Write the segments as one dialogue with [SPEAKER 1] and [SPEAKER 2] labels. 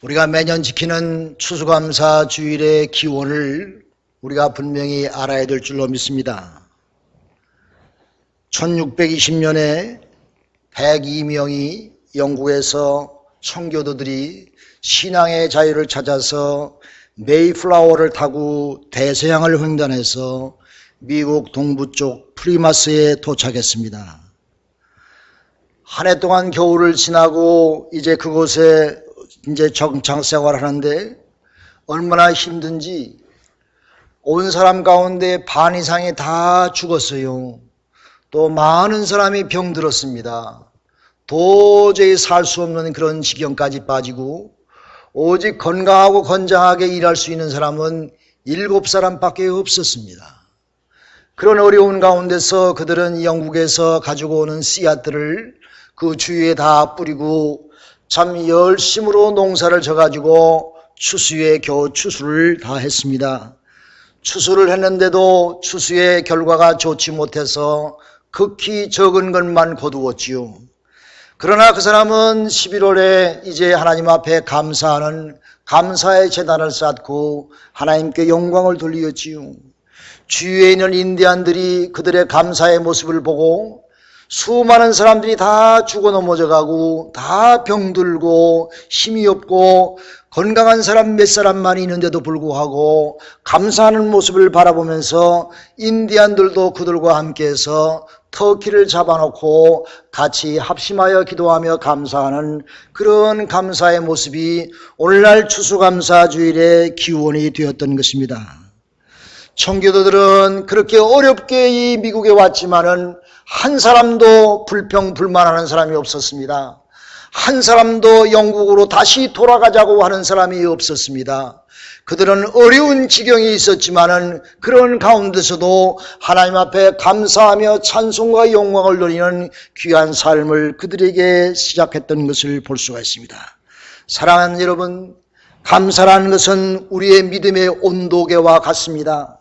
[SPEAKER 1] 우리가 매년 지키는 추수감사 주일의 기원을 우리가 분명히 알아야 될 줄로 믿습니다. 1620년에 102명이 영국에서 청교도들이 신앙의 자유를 찾아서 메이플라워를 타고 대서양을 횡단해서 미국 동부쪽 프리마스에 도착했습니다. 한 해 동안 겨울을 지나고 이제 그곳에 정착 생활을 하는데 얼마나 힘든지 온 사람 가운데 반 이상이 다 죽었어요. 또 많은 사람이 병들었습니다. 도저히 살 수 없는 그런 지경까지 빠지고 오직 건강하고 건장하게 일할 수 있는 사람은 7사람밖에 없었습니다. 그런 어려운 가운데서 그들은 영국에서 가지고 오는 씨앗들을 그 주위에 다 뿌리고 참 열심으로 농사를 져가지고 추수에 겨우 추수를 다 했습니다. 추수를 했는데도 추수의 결과가 좋지 못해서 극히 적은 것만 거두었지요. 그러나 그 사람은 11월에 이제 하나님 앞에 감사하는 감사의 제단을 쌓고 하나님께 영광을 돌리었지요. 주위에 있는 인디안들이 그들의 감사의 모습을 보고 수많은 사람들이 다 죽어 넘어져가고 다 병들고 힘이 없고 건강한 사람 몇 사람만 있는데도 불구하고 감사하는 모습을 바라보면서 인디안들도 그들과 함께해서 터키를 잡아놓고 같이 합심하여 기도하며 감사하는 그런 감사의 모습이 오늘날 추수감사주일의 기원이 되었던 것입니다. 청교도들은 그렇게 어렵게 이 미국에 왔지만은 한 사람도 불평불만하는 사람이 없었습니다. 한 사람도 영국으로 다시 돌아가자고 하는 사람이 없었습니다. 그들은 어려운 지경이 있었지만은 그런 가운데서도 하나님 앞에 감사하며 찬송과 영광을 돌리는 귀한 삶을 그들에게 시작했던 것을 볼 수가 있습니다. 사랑하는 여러분, 감사라는 것은 우리의 믿음의 온도계와 같습니다.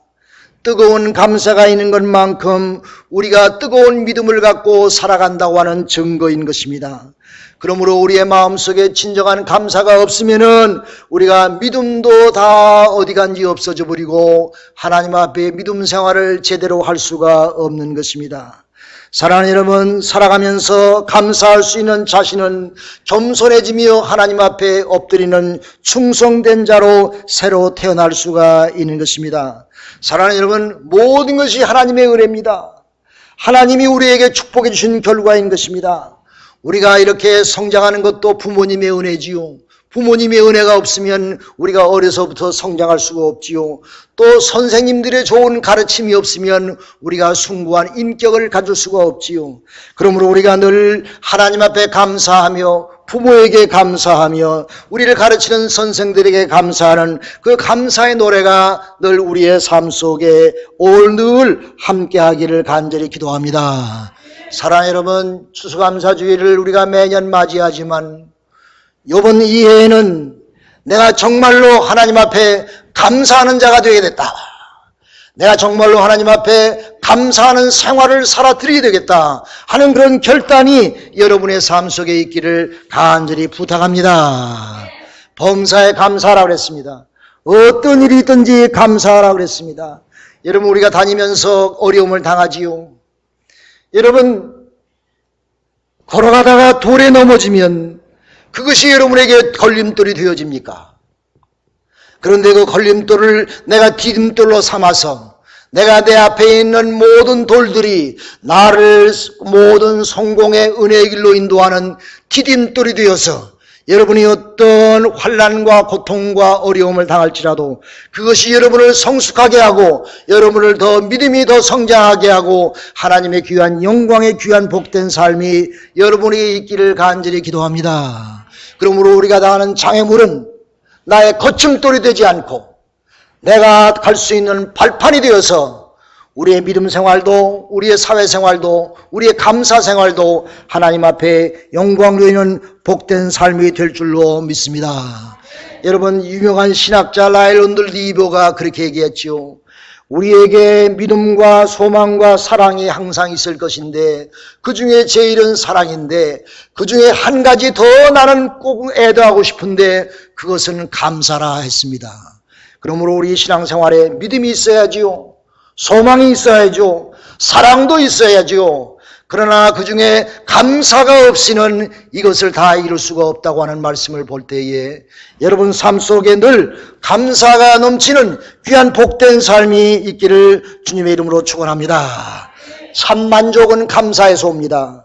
[SPEAKER 1] 뜨거운 감사가 있는 것만큼 우리가 뜨거운 믿음을 갖고 살아간다고 하는 증거인 것입니다. 그러므로 우리의 마음속에 진정한 감사가 없으면은 우리가 믿음도 다 어디 간지 없어져 버리고 하나님 앞에 믿음 생활을 제대로 할 수가 없는 것입니다. 사랑하는 여러분, 살아가면서 감사할 수 있는 자신은 겸손해지며 하나님 앞에 엎드리는 충성된 자로 새로 태어날 수가 있는 것입니다. 사랑하는 여러분, 모든 것이 하나님의 은혜입니다. 하나님이 우리에게 축복해 주신 결과인 것입니다. 우리가 이렇게 성장하는 것도 부모님의 은혜지요. 부모님의 은혜가 없으면 우리가 어려서부터 성장할 수가 없지요. 또 선생님들의 좋은 가르침이 없으면 우리가 숭고한 인격을 가질 수가 없지요. 그러므로 우리가 늘 하나님 앞에 감사하며 부모에게 감사하며 우리를 가르치는 선생들에게 감사하는 그 감사의 노래가 늘 우리의 삶 속에 늘 함께하기를 간절히 기도합니다. 사랑하는 여러분, 추수감사주일을 우리가 매년 맞이하지만 이번 이해에는 내가 정말로 하나님 앞에 감사하는 자가 되게 됐다. 내가 정말로 하나님 앞에 감사하는 생활을 살아드리게 되겠다 하는 그런 결단이 여러분의 삶 속에 있기를 간절히 부탁합니다. 범사에 감사하라고 그랬습니다. 어떤 일이 있든지 감사하라고 그랬습니다. 여러분, 우리가 다니면서 어려움을 당하지요. 여러분, 걸어가다가 돌에 넘어지면 그것이 여러분에게 걸림돌이 되어집니까? 그런데 그 걸림돌을 내가 디딤돌로 삼아서 내가 내 앞에 있는 모든 돌들이 나를 모든 성공의 은혜의 길로 인도하는 디딤돌이 되어서 여러분이 어떤 환난과 고통과 어려움을 당할지라도 그것이 여러분을 성숙하게 하고 여러분을 더 믿음이 더 성장하게 하고 하나님의 귀한 영광의 귀한 복된 삶이 여러분에게 있기를 간절히 기도합니다. 그러므로 우리가 당하는 장애물은 나의 거침돌이 되지 않고 내가 갈 수 있는 발판이 되어서 우리의 믿음 생활도 우리의 사회생활도 우리의 감사 생활도 하나님 앞에 영광 누리는 복된 삶이 될 줄로 믿습니다. 여러분, 유명한 신학자 라일론드 리버가 그렇게 얘기했죠. 우리에게 믿음과 소망과 사랑이 항상 있을 것인데 그 중에 제일은 사랑인데 그 중에 한 가지 더 나는 꼭 애도하고 싶은데 그것은 감사라 했습니다. 그러므로 우리 신앙생활에 믿음이 있어야지요. 소망이 있어야죠. 사랑도 있어야죠. 그러나 그 중에 감사가 없이는 이것을 다 이룰 수가 없다고 하는 말씀을 볼 때에 여러분 삶 속에 늘 감사가 넘치는 귀한 복된 삶이 있기를 주님의 이름으로 축원합니다. 참 만족은 감사에서 옵니다.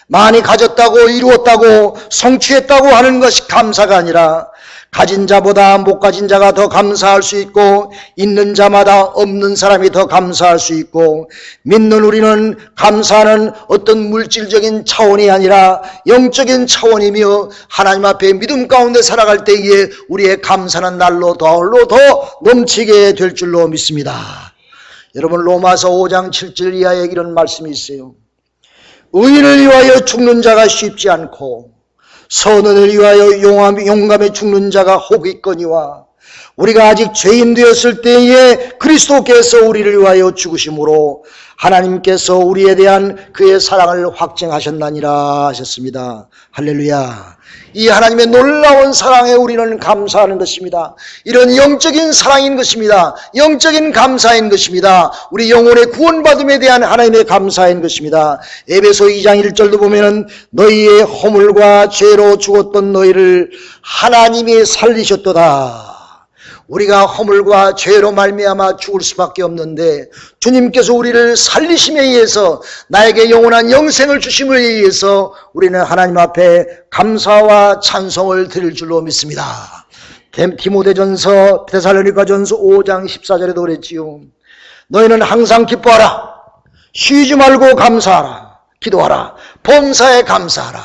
[SPEAKER 1] 많이 가졌다고 이루었다고 성취했다고 하는 것이 감사가 아니라 가진 자보다 못 가진 자가 더 감사할 수 있고 있는 자마다 없는 사람이 더 감사할 수 있고 믿는 우리는 감사는 어떤 물질적인 차원이 아니라 영적인 차원이며 하나님 앞에 믿음 가운데 살아갈 때에 우리의 감사는 날로 더 넘치게 될 줄로 믿습니다. 여러분 로마서 5장 7절 이하에 이런 말씀이 있어요. 의인을 위하여 죽는 자가 쉽지 않고 선언을 위하여 용감에 죽는 자가 혹 있거니와 우리가 아직 죄인 되었을 때에 그리스도께서 우리를 위하여 죽으심으로 하나님께서 우리에 대한 그의 사랑을 확증하셨나니라 하셨습니다. 할렐루야. 이 하나님의 놀라운 사랑에 우리는 감사하는 것입니다. 이런 영적인 사랑인 것입니다. 영적인 감사인 것입니다. 우리 영혼의 구원받음에 대한 하나님의 감사인 것입니다. 에베소 2장 1절도 보면은 너희의 허물과 죄로 죽었던 너희를 하나님이 살리셨도다. 우리가 허물과 죄로 말미암아 죽을 수밖에 없는데 주님께서 우리를 살리심에 의해서 나에게 영원한 영생을 주심에 의해서 우리는 하나님 앞에 감사와 찬송을 드릴 줄로 믿습니다. 디모데전서 데살로니가전서 5장 14절에도 그랬지요. 너희는 항상 기뻐하라. 쉬지 말고 감사하라. 기도하라. 범사에 감사하라.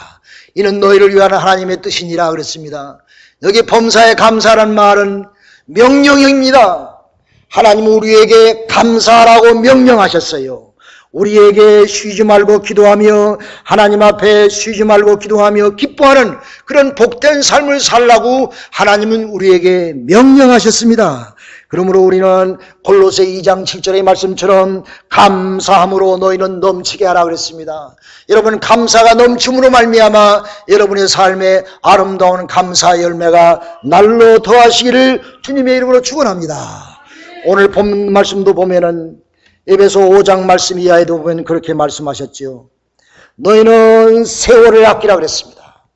[SPEAKER 1] 이는 너희를 위한 하나님의 뜻이니라 그랬습니다. 여기 범사에 감사라는 말은 명령입니다. 하나님은 우리에게 감사하라고 명령하셨어요. 우리에게 쉬지 말고 기도하며 하나님 앞에 쉬지 말고 기도하며 기뻐하는 그런 복된 삶을 살라고 하나님은 우리에게 명령하셨습니다. 그러므로 우리는 골로새 2장 7절의 말씀처럼 감사함으로 너희는 넘치게 하라 그랬습니다. 여러분 감사가 넘침으로 말미암아 여러분의 삶에 아름다운 감사 열매가 날로 더하시기를 주님의 이름으로 축원합니다. 오늘 본 말씀도 보면은 에베소 5장 말씀 이하에도 보면 그렇게 말씀하셨지요. 너희는 세월을 아끼라 그랬습니다.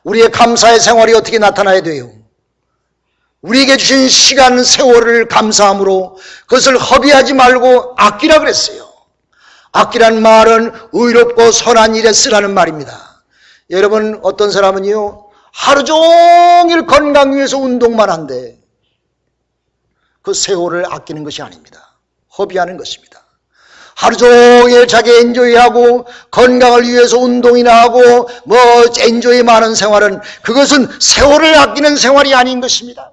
[SPEAKER 1] 우리의 감사의 생활이 어떻게 나타나야 돼요? 우리에게 주신 시간 세월을 감사함으로 그것을 허비하지 말고 아끼라 그랬어요. 아끼라는 말은 의롭고 선한 일에 쓰라는 말입니다. 여러분 어떤 사람은요 하루 종일 건강 위해서 운동만 한대. 그 세월을 아끼는 것이 아닙니다. 허비하는 것입니다. 하루 종일 자기 엔조이하고 건강을 위해서 운동이나 하고 엔조이 많은 생활은 그것은 세월을 아끼는 생활이 아닌 것입니다.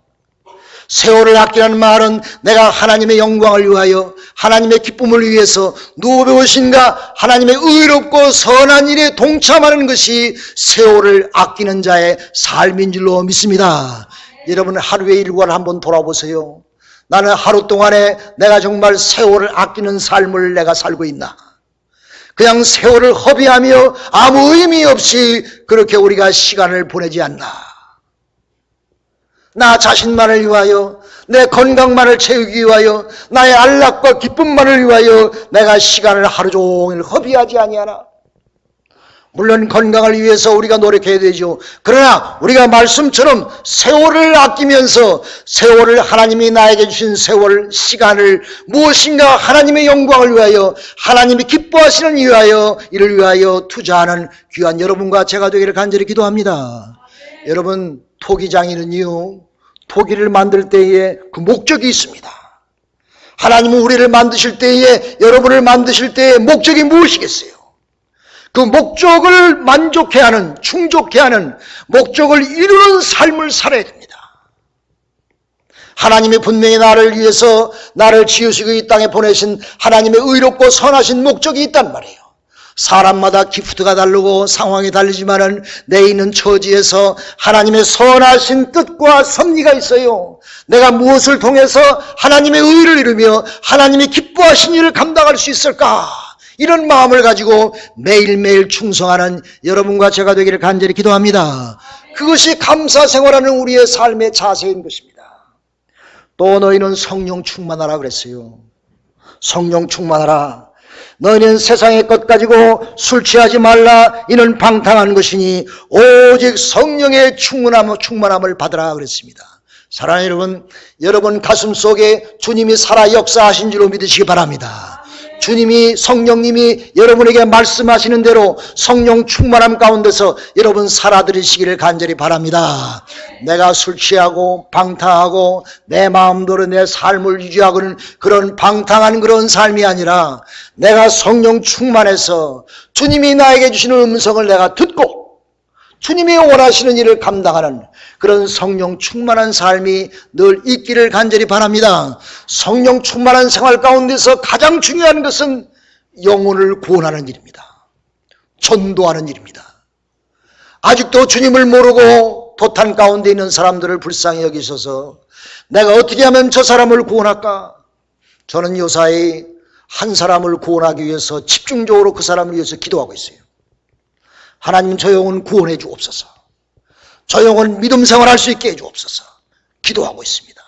[SPEAKER 1] 세월을 아끼라는 말은 내가 하나님의 영광을 위하여 하나님의 기쁨을 위해서 누구보신가 하나님의 의롭고 선한 일에 동참하는 것이 세월을 아끼는 자의 삶인 줄로 믿습니다. 여러분 하루의 일과를 한번 돌아보세요. 나는 하루 동안에 내가 정말 세월을 아끼는 삶을 내가 살고 있나? 그냥 세월을 허비하며 아무 의미 없이 그렇게 우리가 시간을 보내지 않나? 나 자신만을 위하여 내 건강만을 채우기 위하여 나의 안락과 기쁨만을 위하여 내가 시간을 하루 종일 허비하지 아니하나? 물론 건강을 위해서 우리가 노력해야 되죠. 그러나 우리가 말씀처럼 세월을 아끼면서 세월을 하나님이 나에게 주신 세월 시간을 무엇인가 하나님의 영광을 위하여 하나님이 기뻐하시는 이를 위하여 투자하는 귀한 여러분과 제가 되기를 간절히 기도합니다. 여러분 토기장인은요 토기를 만들 때에 그 목적이 있습니다. 하나님은 우리를 만드실 때에 여러분을 만드실 때에 목적이 무엇이겠어요? 그 목적을 만족해 하는 충족해 하는 목적을 이루는 삶을 살아야 됩니다. 하나님이 분명히 나를 위해서 나를 지으시고 이 땅에 보내신 하나님의 의롭고 선하신 목적이 있단 말이에요. 사람마다 기프트가 다르고 상황이 다르지만은 내 있는 처지에서 하나님의 선하신 뜻과 섭리가 있어요. 내가 무엇을 통해서 하나님의 의를 이루며 하나님이 기뻐하신 일을 감당할 수 있을까? 이런 마음을 가지고 매일매일 충성하는 여러분과 제가 되기를 간절히 기도합니다. 그것이 감사 생활하는 우리의 삶의 자세인 것입니다. 또 너희는 성령 충만하라 그랬어요. 성령 충만하라. 너희는 세상의 것 가지고 술 취하지 말라. 이는 방탕한 것이니 오직 성령의 충만함을 받으라 그랬습니다. 사랑하는 여러분 가슴 속에 주님이 살아 역사하신 줄로 믿으시기 바랍니다. 주님이 성령님이 여러분에게 말씀하시는 대로 성령 충만함 가운데서 여러분 살아들으시기를 간절히 바랍니다. 내가 술 취하고 방탕하고 내 마음대로 내 삶을 유지하고는 그런 방탕한 그런 삶이 아니라 내가 성령 충만해서 주님이 나에게 주시는 음성을 내가 듣고 주님이 원하시는 일을 감당하는 그런 성령 충만한 삶이 늘 있기를 간절히 바랍니다. 성령 충만한 생활 가운데서 가장 중요한 것은 영혼을 구원하는 일입니다. 전도하는 일입니다. 아직도 주님을 모르고 도탄 가운데 있는 사람들을 불쌍히 여기셔서 내가 어떻게 하면 저 사람을 구원할까? 저는 요사이 한 사람을 구원하기 위해서 집중적으로 그 사람을 위해서 기도하고 있어요. 하나님 저 영혼 구원해 주옵소서. 저 영혼 믿음 생활할 수 있게 해 주옵소서. 기도하고 있습니다.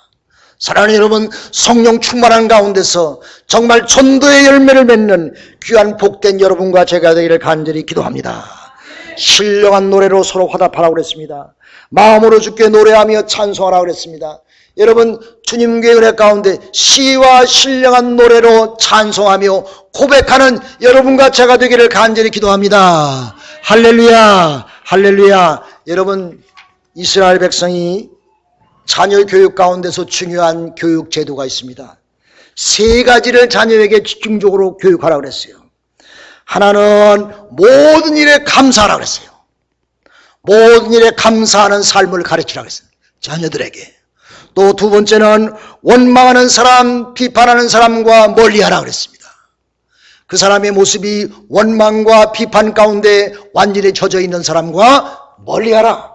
[SPEAKER 1] 사랑하는 여러분, 성령 충만한 가운데서 정말 전도의 열매를 맺는 귀한 복된 여러분과 제가 되기를 간절히 기도합니다. 신령한 노래로 서로 화답하라고 그랬습니다. 마음으로 주께 노래하며 찬송하라고 그랬습니다. 여러분, 주님께 은혜 가운데 시와 신령한 노래로 찬송하며 고백하는 여러분과 제가 되기를 간절히 기도합니다. 할렐루야, 할렐루야. 여러분, 이스라엘 백성이 자녀 교육 가운데서 중요한 교육 제도가 있습니다. 세 가지를 자녀에게 집중적으로 교육하라고 그랬어요. 하나는 모든 일에 감사하라고 그랬어요. 모든 일에 감사하는 삶을 가르치라고 그랬어요. 자녀들에게. 또 두 번째는 원망하는 사람, 비판하는 사람과 멀리하라고 그랬습니다. 그 사람의 모습이 원망과 비판 가운데 완전히 젖어 있는 사람과 멀리하라.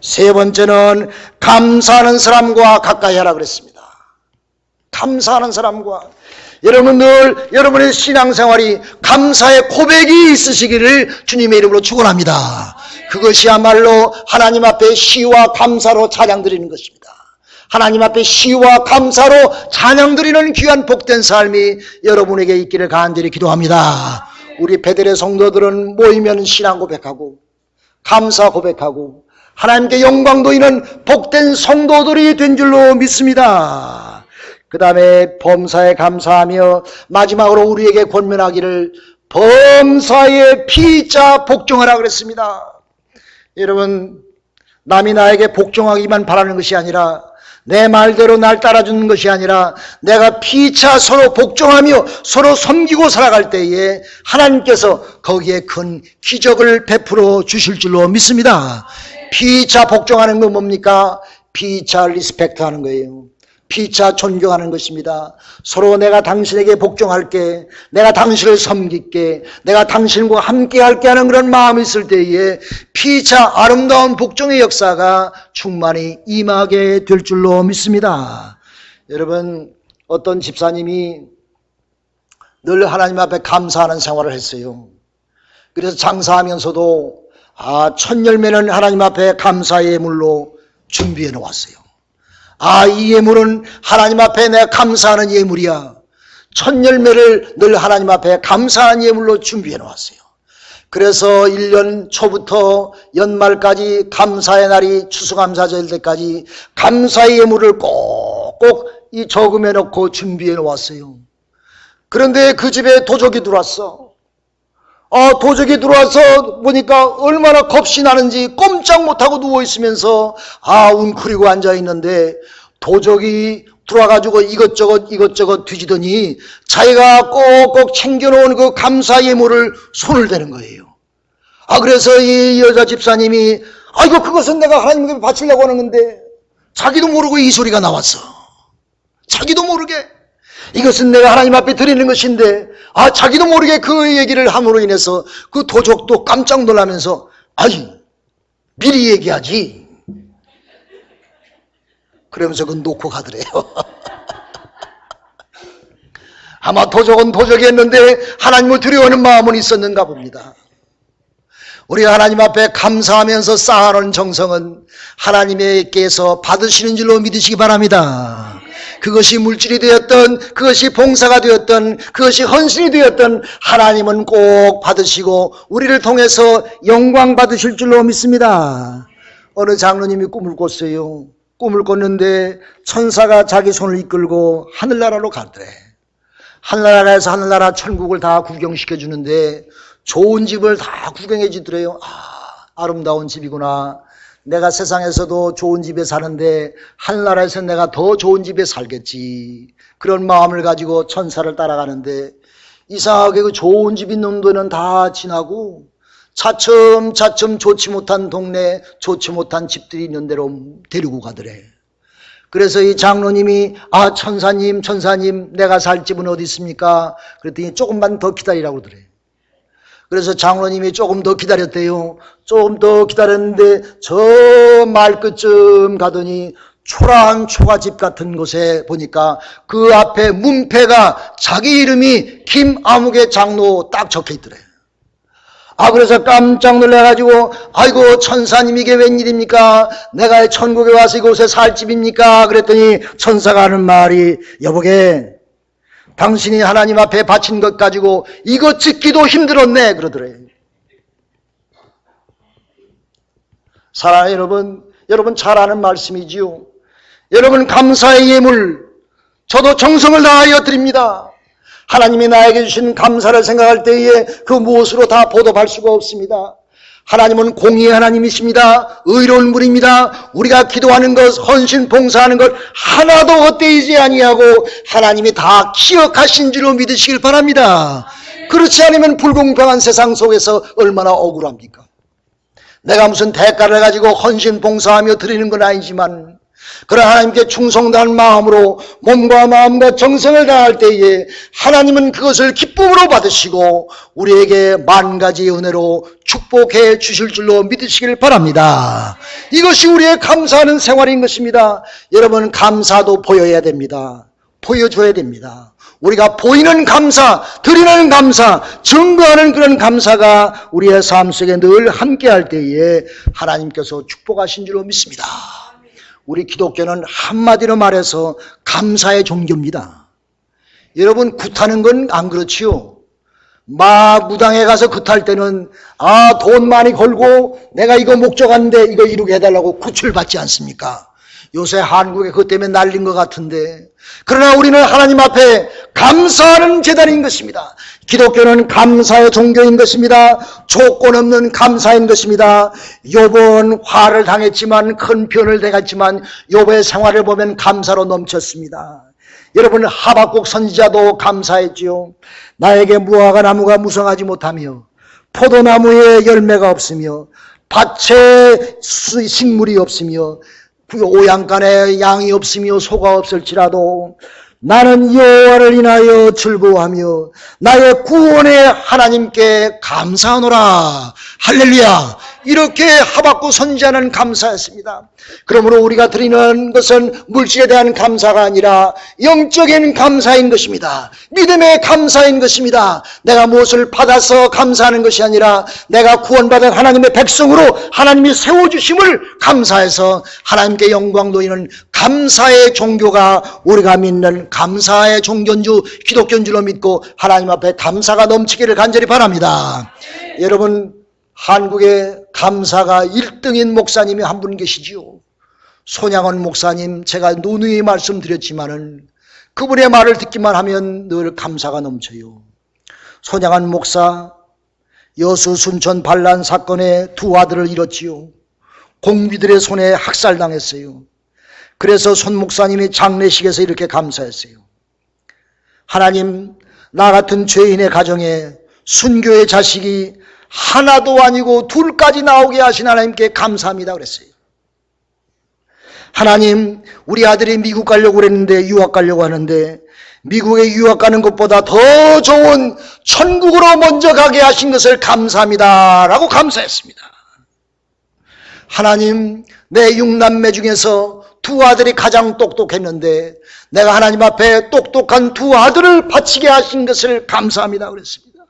[SPEAKER 1] 세 번째는 감사하는 사람과 가까이 하라 그랬습니다. 감사하는 사람과. 여러분 늘 여러분의 신앙생활이 감사의 고백이 있으시기를 주님의 이름으로 축원합니다. 그것이야말로 하나님 앞에 시와 감사로 찬양드리는 것입니다. 하나님 앞에 시와 감사로 찬양드리는 귀한 복된 삶이 여러분에게 있기를 간절히 기도합니다. 우리 베델의 성도들은 모이면 신앙 고백하고 감사 고백하고 하나님께 영광 돌리는 복된 성도들이 된 줄로 믿습니다. 그 다음에 범사에 감사하며 마지막으로 우리에게 권면하기를 범사에 피자 복종하라 그랬습니다. 여러분, 남이 나에게 복종하기만 바라는 것이 아니라 내 말대로 날 따라주는 것이 아니라 내가 피차 서로 복종하며 서로 섬기고 살아갈 때에 하나님께서 거기에 큰 기적을 베풀어 주실 줄로 믿습니다. 피차 복종하는 건 뭡니까? 피차 리스펙트 하는 거예요. 피차 존경하는 것입니다. 서로 내가 당신에게 복종할게, 내가 당신을 섬길게, 내가 당신과 함께 할게 하는 그런 마음이 있을 때에 피차 아름다운 복종의 역사가 충만히 임하게 될 줄로 믿습니다. 여러분, 어떤 집사님이 늘 하나님 앞에 감사하는 생활을 했어요. 그래서 장사하면서도 첫 열매는 하나님 앞에 감사의 예물로 준비해 놓았어요. 이 예물은 하나님 앞에 내가 감사하는 예물이야. 첫 열매를 늘 하나님 앞에 감사한 예물로 준비해 놓았어요. 그래서 1년 초부터 연말까지 감사의 날이 추수감사절 때까지 감사의 예물을 꼭꼭 저금해 놓고 준비해 놓았어요. 그런데 그 집에 도적이 들어왔어. 도적이 들어와서 보니까 얼마나 겁이 나는지 꼼짝 못하고 누워있으면서 웅크리고 앉아있는데 도적이 들어와가지고 이것저것 뒤지더니 자기가 꼭꼭 챙겨놓은 그 감사 예물을 손을 대는 거예요. 그래서 이 여자 집사님이 그것은 내가 하나님께 바치려고 하는 건데 자기도 모르고 이 소리가 나왔어. 자기도 모르게 이것은 내가 하나님 앞에 드리는 것인데 자기도 모르게 그 얘기를 함으로 인해서 그 도적도 깜짝 놀라면서 아이 미리 얘기하지 그러면서 그건 놓고 가더래요. 아마 도적은 도적이었는데 하나님을 두려워하는 마음은 있었는가 봅니다. 우리가 하나님 앞에 감사하면서 쌓아놓은 정성은 하나님께서 받으시는 줄로 믿으시기 바랍니다. 그것이 물질이 되었던, 그것이 봉사가 되었던, 그것이 헌신이 되었던 하나님은 꼭 받으시고 우리를 통해서 영광 받으실 줄로 믿습니다. 어느 장로님이 꿈을 꿨어요. 꿈을 꿨는데 천사가 자기 손을 이끌고 하늘나라로 가더래. 하늘나라에서 하늘나라 천국을 다 구경시켜 주는데 좋은 집을 다 구경해 주더래요. 아름다운 집이구나. 내가 세상에서도 좋은 집에 사는데 하늘나라에서 내가 더 좋은 집에 살겠지. 그런 마음을 가지고 천사를 따라가는데 이상하게 그 좋은 집 있는 데는 다 지나고 차츰차츰 좋지 못한 동네, 좋지 못한 집들이 있는 데로 데리고 가더래. 그래서 이 장로님이 천사님 내가 살 집은 어디 있습니까? 그랬더니 조금만 더 기다리라고 그러더래. 그래서 장로님이 조금 더 기다렸대요. 조금 더 기다렸는데 저 말끝쯤 가더니 초라한 초가집 같은 곳에 보니까 그 앞에 문패가 자기 이름이 김아무개 장로 딱 적혀 있더래. 그래서 깜짝 놀라가지고 아이고 천사님 이게 웬일입니까? 내가 천국에 와서 이곳에 살 집입니까? 그랬더니 천사가 하는 말이 여보게 당신이 하나님 앞에 바친 것 가지고 이거 짓기도 힘들었네 그러더래요. 사랑하는 여러분 잘 아는 말씀이지요. 여러분 감사의 예물 저도 정성을 다하여 드립니다. 하나님이 나에게 주신 감사를 생각할 때에 그 무엇으로 다 보답할 수가 없습니다. 하나님은 공의의 하나님이십니다. 의로운 분입니다. 우리가 기도하는 것, 헌신, 봉사하는 것 하나도 헛되이지 아니하고 하나님이 다 기억하신 줄로 믿으시길 바랍니다. 그렇지 않으면 불공평한 세상 속에서 얼마나 억울합니까? 내가 무슨 대가를 가지고 헌신, 봉사하며 드리는 건 아니지만 그러나 하나님께 충성다한 마음으로 몸과 마음과 정성을 다할 때에 하나님은 그것을 기쁨으로 받으시고 우리에게 만 가지의 은혜로 축복해 주실 줄로 믿으시길 바랍니다. 이것이 우리의 감사하는 생활인 것입니다. 여러분 감사도 보여야 됩니다. 보여줘야 됩니다. 우리가 보이는 감사, 드리는 감사, 증거하는 그런 감사가 우리의 삶 속에 늘 함께할 때에 하나님께서 축복하신 줄로 믿습니다. 우리 기독교는 한마디로 말해서 감사의 종교입니다. 여러분 굿하는 건 안 그렇지요. 무당에 가서 굿할 때는 돈 많이 걸고 내가 이거 목적한데 이거 이루게 해달라고 굿을 받지 않습니까? 요새 한국에 그것 때문에 날린 것 같은데 그러나 우리는 하나님 앞에 감사하는 재단인 것입니다. 기독교는 감사의 종교인 것입니다. 조건 없는 감사인 것입니다. 욥은 화를 당했지만 큰 변을 당했지만 욥의 생활을 보면 감사로 넘쳤습니다. 여러분 하박국 선지자도 감사했지요. 나에게 무화과 나무가 무성하지 못하며 포도나무에 열매가 없으며 밭에 식물이 없으며 오양간에 양이 없으며 소가 없을지라도 나는 여호와를 인하여 즐거워하며 나의 구원의 하나님께 감사하노라. 할렐루야. 이렇게 하박국 선지자는 감사했습니다. 그러므로 우리가 드리는 것은 물질에 대한 감사가 아니라 영적인 감사인 것입니다. 믿음의 감사인 것입니다. 내가 무엇을 받아서 감사하는 것이 아니라 내가 구원받은 하나님의 백성으로 하나님이 세워주심을 감사해서 하나님께 영광 돌리는 감사의 종교가 우리가 믿는 감사의 종교인 줄 기독교인 줄로 믿고 하나님 앞에 감사가 넘치기를 간절히 바랍니다. 여러분 한국에 감사가 1등인 목사님이 한 분 계시지요. 손양원 목사님, 제가 누누이 말씀드렸지만은 그분의 말을 듣기만 하면 늘 감사가 넘쳐요. 손양원 목사 여수 순천 반란 사건에 두 아들을 잃었지요. 공비들의 손에 학살당했어요. 그래서 손 목사님이 장례식에서 이렇게 감사했어요. 하나님, 나 같은 죄인의 가정에 순교의 자식이 하나도 아니고 둘까지 나오게 하신 하나님께 감사합니다 그랬어요. 하나님, 우리 아들이 미국 가려고 그랬는데 유학 가려고 하는데 미국에 유학 가는 것보다 더 좋은 천국으로 먼저 가게 하신 것을 감사합니다 라고 감사했습니다. 하나님, 내 6남매 중에서 2 아들이 가장 똑똑했는데 내가 하나님 앞에 똑똑한 2 아들을 바치게 하신 것을 감사합니다 그랬습니다.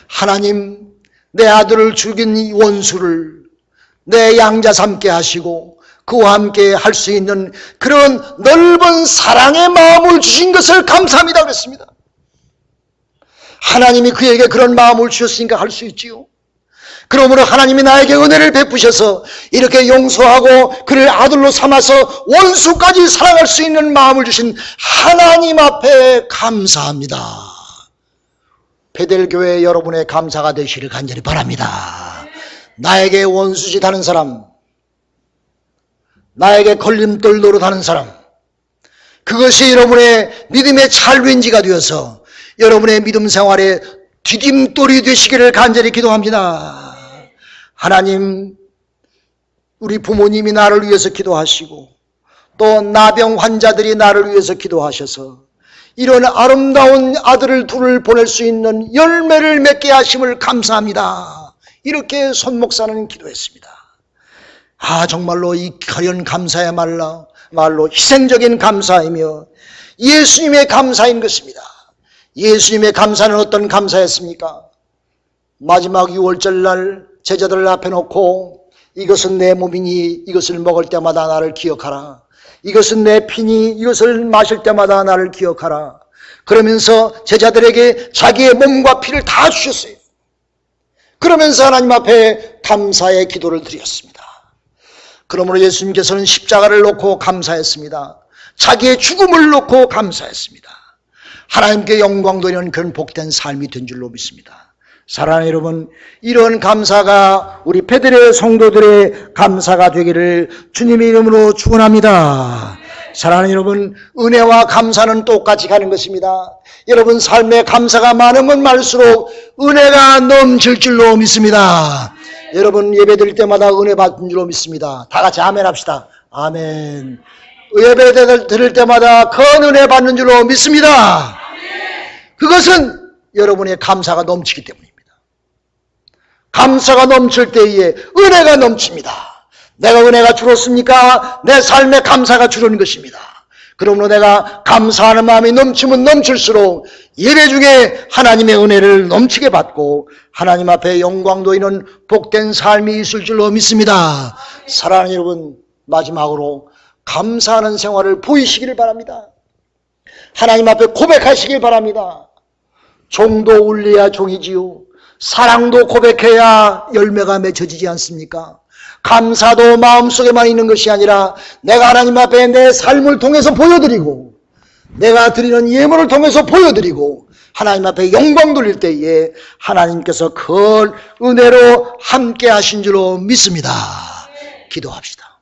[SPEAKER 1] 하나님, 내 아들을 죽인 이 원수를 내 양자 삼게 하시고 그와 함께 할 수 있는 그런 넓은 사랑의 마음을 주신 것을 감사합니다 그랬습니다. 하나님이 그에게 그런 마음을 주셨으니까 할 수 있지요. 그러므로 하나님이 나에게 은혜를 베푸셔서 이렇게 용서하고 그를 아들로 삼아서 원수까지 사랑할 수 있는 마음을 주신 하나님 앞에 감사합니다. 베델교회 여러분의 감사가 되시길 간절히 바랍니다. 나에게 원수짓 하는 사람, 나에게 걸림돌 노릇하는 사람, 그것이 여러분의 믿음의 찰윈지가 되어서 여러분의 믿음 생활에 디딤돌이 되시기를 간절히 기도합니다. 하나님, 우리 부모님이 나를 위해서 기도하시고 또 나병 환자들이 나를 위해서 기도하셔서 이런 아름다운 아들을 2를 보낼 수 있는 열매를 맺게 하심을 감사합니다. 이렇게 손 목사는 기도했습니다. 정말로 이 가련 감사의 말로 희생적인 감사이며 예수님의 감사인 것입니다. 예수님의 감사는 어떤 감사였습니까? 마지막 6월절 날 제자들을 앞에 놓고 이것은 내 몸이니 이것을 먹을 때마다 나를 기억하라. 이것은 내 피니 이것을 마실 때마다 나를 기억하라. 그러면서 제자들에게 자기의 몸과 피를 다 주셨어요. 그러면서 하나님 앞에 감사의 기도를 드렸습니다. 그러므로 예수님께서는 십자가를 놓고 감사했습니다. 자기의 죽음을 놓고 감사했습니다. 하나님께 영광 돌리는 그런 복된 삶이 된 줄로 믿습니다. 사랑하는 여러분, 이런 감사가 우리 베들레 성도들의 감사가 되기를 주님의 이름으로 축원합니다. 사랑하는 여러분, 은혜와 감사는 똑같이 가는 것입니다. 여러분 삶에 감사가 많으면 많을수록 은혜가 넘칠 줄로 믿습니다. 여러분 예배 드릴 때마다 은혜 받은 줄로 믿습니다. 다 같이 아멘 합시다. 아멘. 예배 드릴 때마다 큰 은혜 받는 줄로 믿습니다. 그것은 여러분의 감사가 넘치기 때문입니다. 감사가 넘칠 때에 은혜가 넘칩니다. 내가 은혜가 줄었습니까? 내 삶에 감사가 줄은 것입니다. 그러므로 내가 감사하는 마음이 넘치면 넘칠수록 예배 중에 하나님의 은혜를 넘치게 받고 하나님 앞에 영광 돌리는 복된 삶이 있을 줄로 믿습니다. 사랑하는 여러분, 마지막으로 감사하는 생활을 보이시기를 바랍니다. 하나님 앞에 고백하시길 바랍니다. 종도 울려야 종이지요. 사랑도 고백해야 열매가 맺혀지지 않습니까? 감사도 마음속에만 있는 것이 아니라 내가 하나님 앞에 내 삶을 통해서 보여드리고 내가 드리는 예물을 통해서 보여드리고 하나님 앞에 영광 돌릴 때에 하나님께서 큰 은혜로 함께 하신 줄로 믿습니다. 기도합시다.